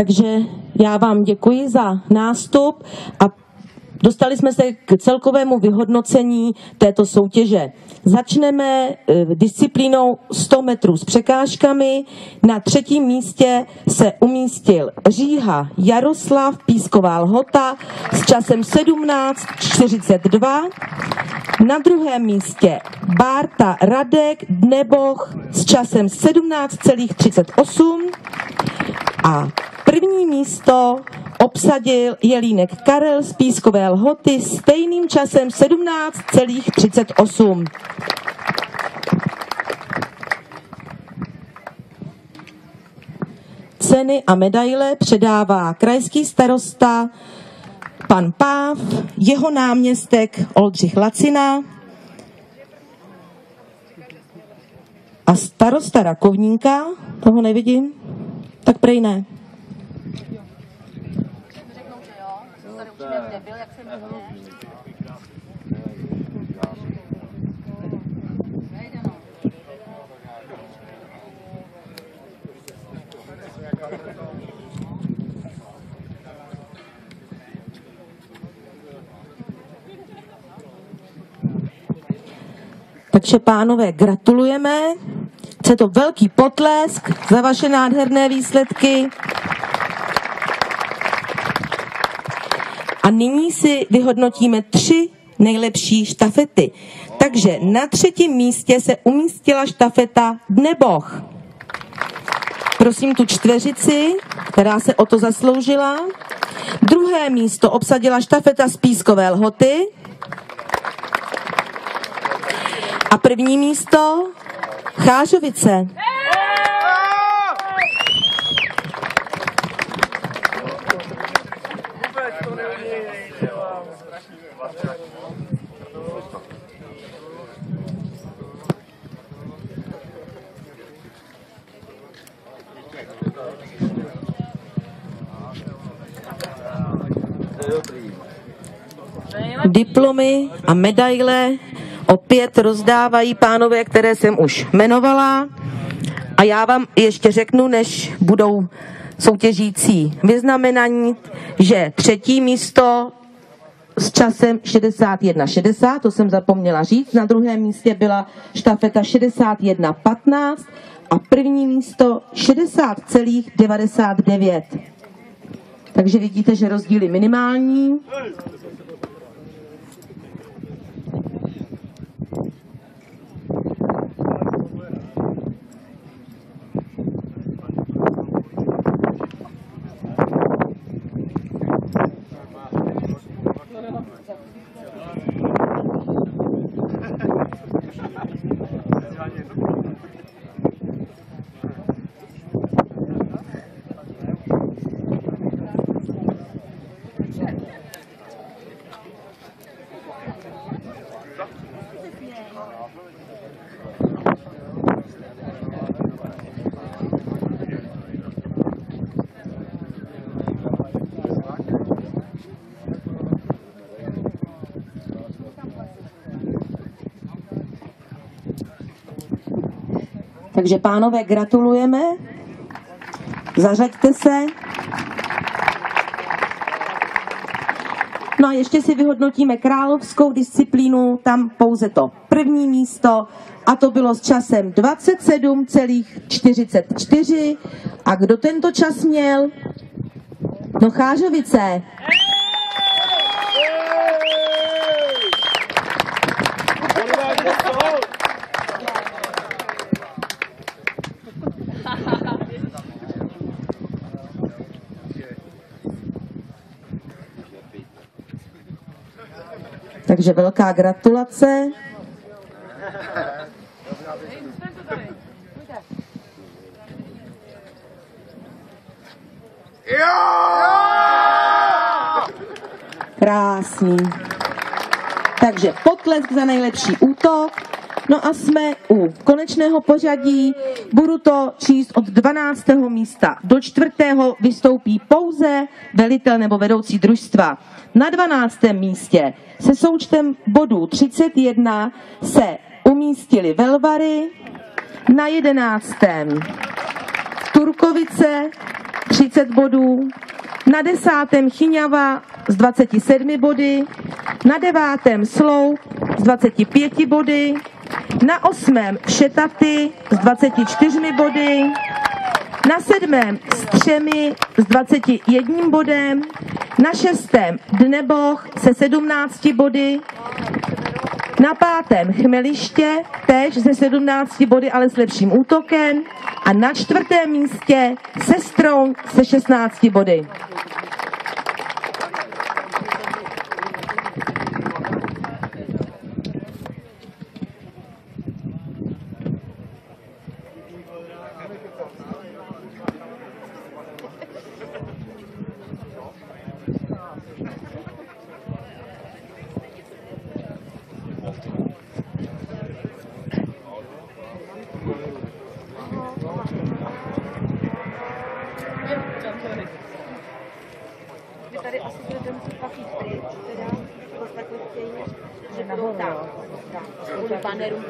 Takže já vám děkuji za nástup a dostali jsme se k celkovému vyhodnocení této soutěže. Začneme disciplínou 100 metrů s překážkami. Na 3. místě se umístil Říha Jaroslav, Písková Lhota s časem 17:42. Na 2. místě Bárta Radek Dneboch s časem 17,38. A 1. místo obsadil Jelínek Karel z Pískové Lhoty stejným časem 17,38. Ceny a medaile předává krajský starosta pan Páv, jeho náměstek Oldřich Lacina a starosta Rakovníka, toho nevidím, tak prej ne. Takže pánové, gratulujeme. Chce to velký potlesk za vaše nádherné výsledky. A nyní si vyhodnotíme 3 nejlepší štafety. Takže na 3. místě se umístila štafeta Dneboch. Prosím tu čtveřici, která se o to zasloužila. 2. místo obsadila štafeta z Pískové Lhoty. A 1. místo Chážovice. Diplomy a medaile opět rozdávají pánové, které jsem už jmenovala. A já vám ještě řeknu, než budou soutěžící vyznamenaní, že 3. místo s časem 61,60, to jsem zapomněla říct. Na 2. místě byla štafeta 61,15 a 1. místo 60,99. Takže vidíte, že rozdíl je minimální. Takže pánové, gratulujeme. Zařaďte se. No a ještě si vyhodnotíme královskou disciplínu, tam pouze to 1. místo a to bylo s časem 27,44. A kdo tento čas měl? No Chážovice. Takže velká gratulace. Krásný. Takže potlesk za nejlepší útok. No a jsme u konečného pořadí. Budu to číst od 12. místa do 4. vystoupí pouze velitel nebo vedoucí družstva. Na 12. místě se součtem bodů 31 se umístily Velvary, na 11. Turkovice 30 bodů, na 10. Chyňava s 27 body, na 9. Sloup s 25 body, na 8. Šetaty s 24 body, na 7. Střemy s 21 bodem, na 6. Dneboh se 17 body, na 5. Chmeliště též se 17 body, ale s lepším útokem, a na 4. místě Sestroň se 16 body. Vy tady asi budete muset pak jít pryč, teda, pokud takhle chtějí, že budou tam. Kvůli banerům,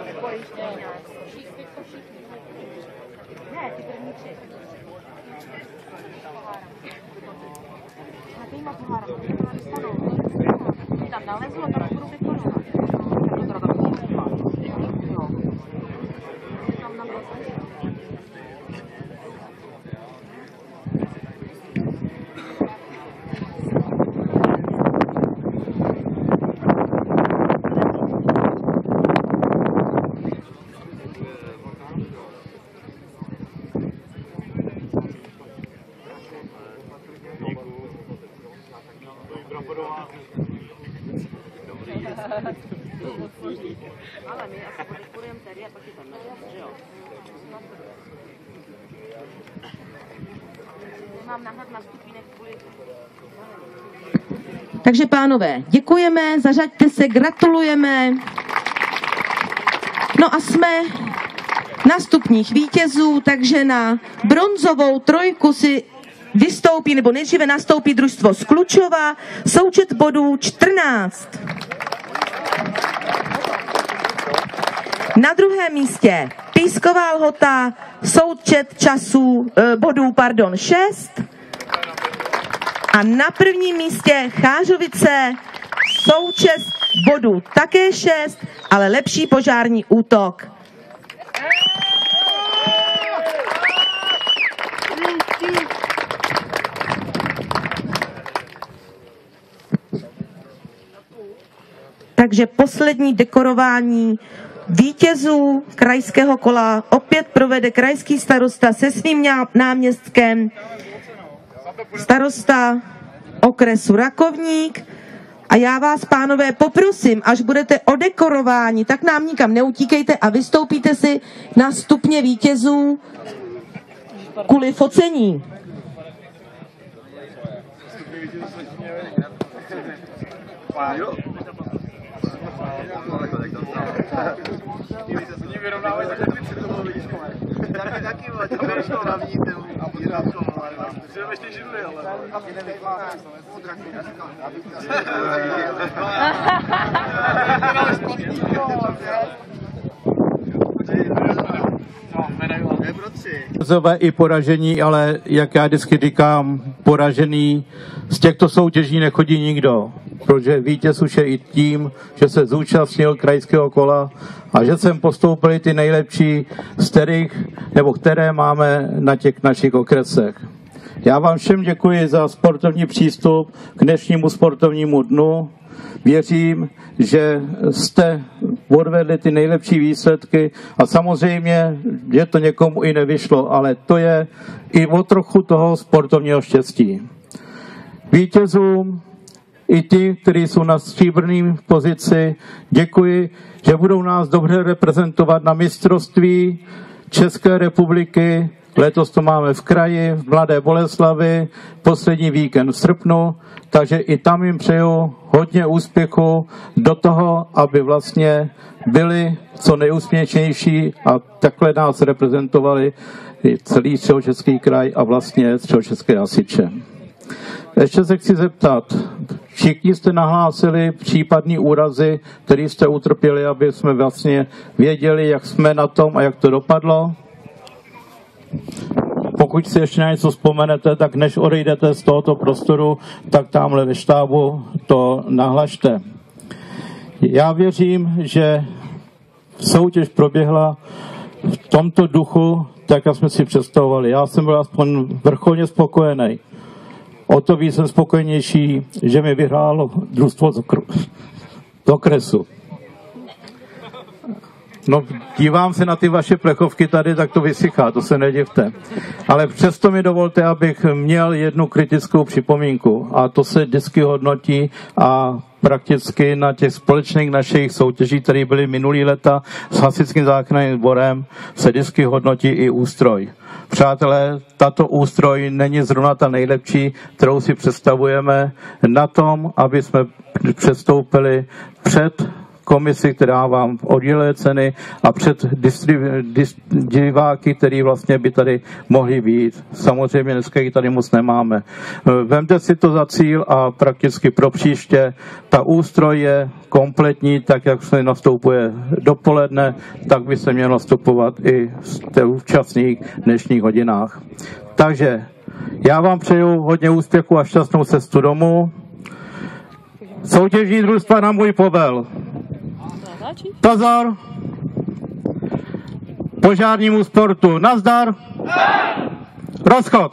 jako ještě nějak. Ne, ty první 3. Na týma pohára, protože to nedostanou. Tam nalezlo, tam budou dekorovat. Tak to teda tak pochopá. Jo. Tam na vlastně. Ale my asi podporujeme tady a pak je tam že jo? Mám nahled na stupínek kvůli... Takže pánové, děkujeme, zařaďte se, gratulujeme. No a jsme na stupních vítězů, takže na bronzovou trojku si vystoupí, nebo nejdříve nastoupí družstvo z Klučova, součet bodů 14. Na druhém místě Písková Lhota, součet bodů 6. A na prvním místě Chářovice, součet bodů také 6, ale lepší požární útok. Takže poslední dekorování vítězů krajského kola opět provede krajský starosta se svým náměstkem, starosta okresu Rakovník. A já vás, pánové, poprosím, až budete odekorováni, tak nám nikam neutíkejte a vystoupíte si na stupně vítězů kvůli focení. I poražení, ale jak já vždycky říkám, poražený z těchto soutěží nechodí nikdo, protože vítěz už je i tím, že se zúčastnil krajského kola a že sem postoupili ty nejlepší z kterých, nebo které máme na těch našich okresech. Já vám všem děkuji za sportovní přístup k dnešnímu sportovnímu dnu. Věřím, že jste odvedli ty nejlepší výsledky a samozřejmě, že to někomu i nevyšlo, ale to je i o trochu toho sportovního štěstí. Vítězům i ti, kteří jsou na stříbrném pozici, děkuji, že budou nás dobře reprezentovat na mistrovství České republiky. Letos to máme v kraji, v Mladé Boleslavi, poslední víkend v srpnu, takže i tam jim přeju hodně úspěchu do toho, aby vlastně byli co nejúspěšnější a takhle nás reprezentovali celý Středočeský kraj a vlastně Středočeské hasiče. Ještě se chci zeptat, všichni jste nahlásili případný úrazy, který jste utrpěli, aby jsme vlastně věděli, jak jsme na tom a jak to dopadlo? Pokud pokud si ještě na něco vzpomenete, tak než odejdete z tohoto prostoru, tak tamhle ve štábu to nahlašte. Já věřím, že soutěž proběhla v tomto duchu, tak jak jsme si představovali. Já jsem byl aspoň vrcholně spokojený. O to víc jsem spokojenější, že mi vyhrálo družstvo z okresu. No, dívám se na ty vaše plechovky tady, tak to vysychá, to se nedivte. Ale přesto mi dovolte, abych měl jednu kritickou připomínku. A to se vždycky hodnotí a prakticky na těch společných našich soutěžích, které byly minulý leta s Hasičským záchranným sborem, se vždycky hodnotí i ústroj. Přátelé, tato ústroj není zrovna ta nejlepší, kterou si představujeme na tom, aby jsme předstoupili před komisi, která vám odděluje ceny a před diváky, který vlastně by tady mohli být. Samozřejmě dneska ji tady moc nemáme. Vemte si to za cíl a prakticky pro příště ta ústroj je kompletní, tak jak se nastoupuje dopoledne, tak by se mělo nastupovat i v včasných dnešních hodinách. Takže já vám přeju hodně úspěchu a šťastnou cestu domů. Soutěžní družstva na můj povel. Pozor! Požárnímu sportu. Nazdar! Rozchod!